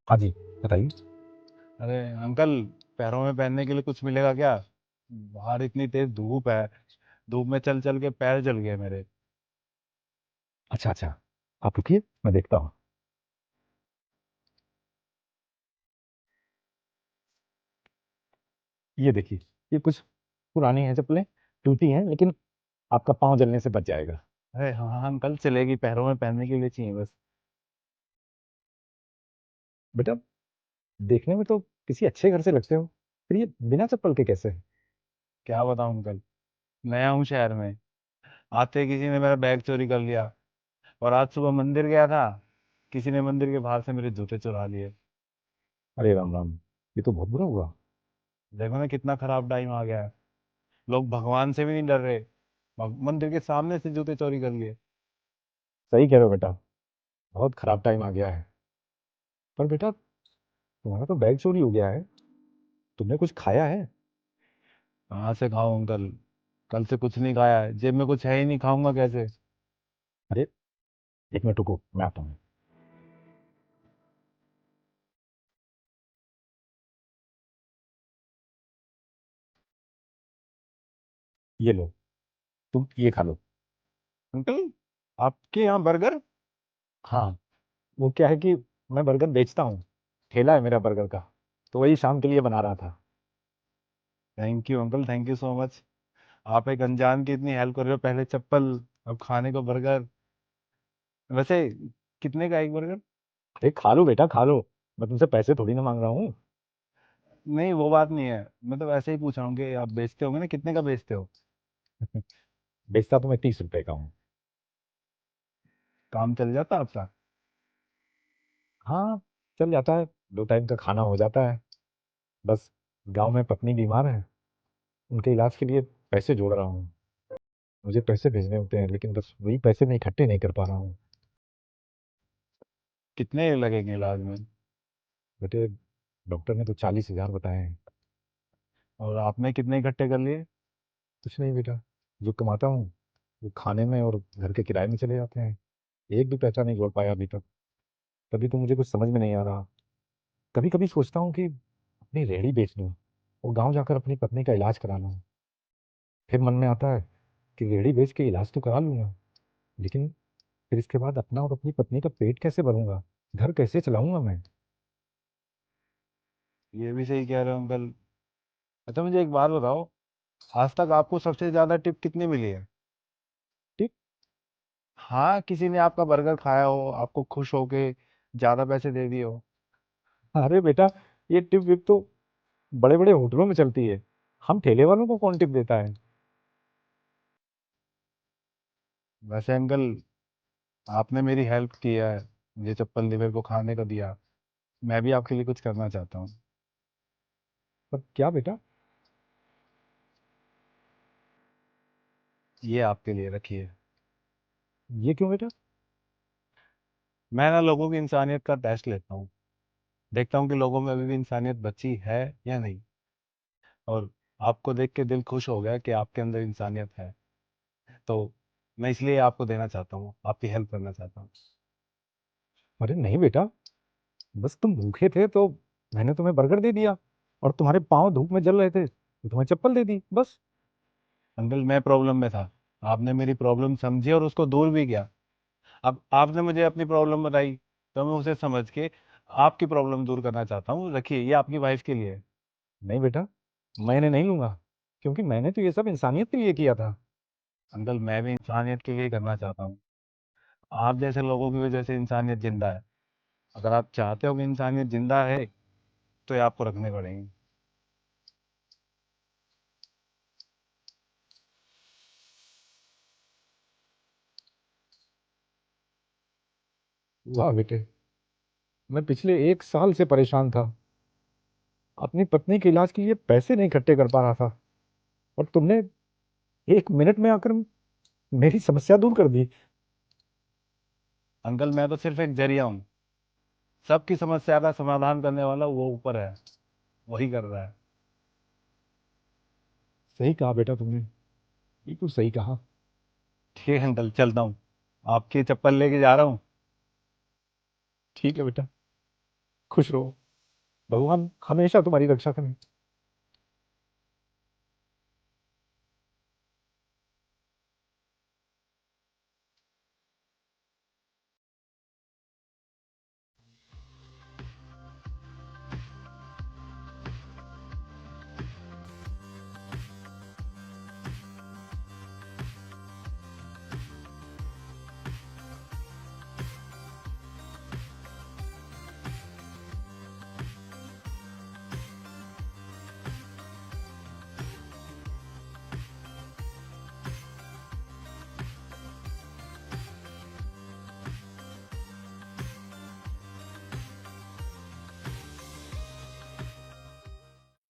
हाँ जी, बताइए। अरे अंकल, पैरों में पहनने के लिए कुछ मिलेगा क्या? बाहर इतनी तेज धूप है। धूप में चल चल के पैर जल गए मेरे। अच्छा, अच्छा। आप रुकिए, मैं देखता हूँ। ये देखिए, ये कुछ पुरानी हैं चप्पलें, टूटी हैं, लेकिन आपका पाँव जलने से बच जाएगा। अरे हाँ हाँ अंकल, चलेगी, पैरों में पहनने के लिए चाहिए बस। बेटा, देखने में तो किसी अच्छे घर से लगते हो, फिर ये बिना चप्पल के कैसे? क्या बताऊं अंकल, नया हूँ शहर में। आते ही किसी ने मेरा बैग चोरी कर लिया। और आज सुबह मंदिर गया था, किसी ने मंदिर के बाहर से मेरे जूते चुरा लिए। अरे राम राम, ये तो बहुत बुरा हुआ। देखो ना कितना खराब टाइम आ गया है। लोग भगवान से भी नहीं डर रहे, मंदिर के सामने से जूते चोरी कर लिए। सही कह रहे हो बेटा, बहुत खराब टाइम आ गया है। पर बेटा, तुम्हारा तो बैग चोरी हो गया है, तुमने कुछ खाया है? कहाँ से खाऊं अंकल, कल से कुछ नहीं खाया है, जेब में कुछ है ही नहीं, खाऊंगा कैसे? अरे, एक मिनट रुको, मैं आता हूँ। ये लो, तुम ये खा लो। अंकल, आपके यहाँ बर्गर? हाँ, वो क्या है कि मैं बर्गर बेचता हूँ, ठेला है मेरा बर्गर का, तो वही शाम के लिए बना रहा था। Thank you uncle, thank you so much. आप एक अनजान की इतनी हेल्प कर रहे हो, पहले चप्पल, अब खाने को बर्गर। वैसे कितने का एक बर्गर? अरे खा लो बेटा, खा लो। मैं तुमसे पैसे थोड़ी ना मांग रहा हूँ। नहीं वो बात नहीं है, मैं तो वैसे ही पूछ रहा हूँ कि आप बेचते होंगे ना, कितने का बेचते हो? बेचता तो मैं 30 रुपए का हूँ। काम चल जाता आपका? हाँ, चल जाता है, 2 टाइम का खाना हो जाता है। बस, गांव में पत्नी बीमार है, उनके इलाज के लिए पैसे जोड़ रहा हूँ। मुझे पैसे भेजने होते हैं, लेकिन बस वही पैसे मैं इकट्ठे नहीं कर पा रहा हूँ। कितने लगेंगे इलाज में? बेटे, डॉक्टर ने तो 40,000 बताए हैं। और आपने कितने इकट्ठे कर लिए? कुछ नहीं बेटा, जो कमाता हूँ वो खाने में और घर के किराए में चले जाते हैं। एक भी पैसा नहीं जोड़ पाया अभी तक। तभी तो मुझे कुछ समझ में नहीं आ रहा। कभी कभी सोचता हूँ कि अपनी रेहड़ी बेच लूँ और गाँव जाकर अपनी पत्नी का इलाज करा लूँ। फिर मन में आता है कि रेहड़ी बेच के इलाज तो करा लूंगा, लेकिन फिर इसके बाद अपना और अपनी पत्नी का पेट कैसे भरूंगा? घर कैसे चलाऊंगा मैं? ये भी सही कह रहे हो अंकल। अच्छा मुझे एक बात बताओ, आज तक आपको सबसे ज्यादा टिप कितनी मिली है? ठीक। हाँ, किसी ने आपका बर्गर खाया हो, आपको खुश होके ज्यादा पैसे दे दिए हो। अरे बेटा, ये टिप विप तो बड़े बड़े होटलों में चलती है। हम ठेले वालों को कौन टिप देता है? वैसे अंकल, आपने मेरी हेल्प किया है, मुझे चप्पल लीवर को खाने को दिया। मैं भी आपके लिए कुछ करना चाहता हूँ। पर क्या बेटा? ये आपके लिए रखिए। ये क्यों बेटा? मैं ना लोगों की इंसानियत का टेस्ट लेता हूँ, देखता हूँ कि लोगों में अभी भी इंसानियत बची है या नहीं। और आपको देख के दिल खुश हो गया कि आपके अंदर इंसानियत है। तो मैं इसलिए आपको देना चाहता हूँ, आपकी हेल्प करना चाहता हूँ। अरे नहीं बेटा, बस तुम भूखे थे तो मैंने तुम्हें बर्गर दे दिया, और तुम्हारे पाँव धूप में जल रहे थे तो तुम्हें चप्पल दे दी, बस। अंकल मैं प्रॉब्लम में था, आपने मेरी प्रॉब्लम समझी और उसको दूर भी किया। अब आपने मुझे अपनी प्रॉब्लम बताई, तो मैं उसे समझ के आपकी प्रॉब्लम दूर करना चाहता हूँ। रखिए, ये आपकी वाइफ के लिए है। नहीं बेटा, मैंने नहीं लूंगा, क्योंकि मैंने तो ये सब इंसानियत के लिए किया था। अंकल मैं भी इंसानियत के लिए करना चाहता हूँ। आप जैसे लोगों की वजह से इंसानियत जिंदा है। अगर आप चाहते हो कि इंसानियत जिंदा है, तो ये आपको रखने पड़ेंगे। वाह बेटे, मैं पिछले 1 साल से परेशान था, अपनी पत्नी के इलाज के लिए पैसे नहीं इकट्ठे कर पा रहा था, और तुमने 1 मिनट में आकर मेरी समस्या दूर कर दी। अंकल मैं तो सिर्फ एक जरिया हूँ, सबकी समस्या का समाधान करने वाला वो ऊपर है, वही कर रहा है। सही कहा बेटा तुमने, बिल्कुल सही कहा। ठीक है अंकल, चलता हूँ, आपकी चप्पल लेके जा रहा हूँ। ठीक है बेटा। खुश रहो। भगवान हमेशा तुम्हारी रक्षा करें।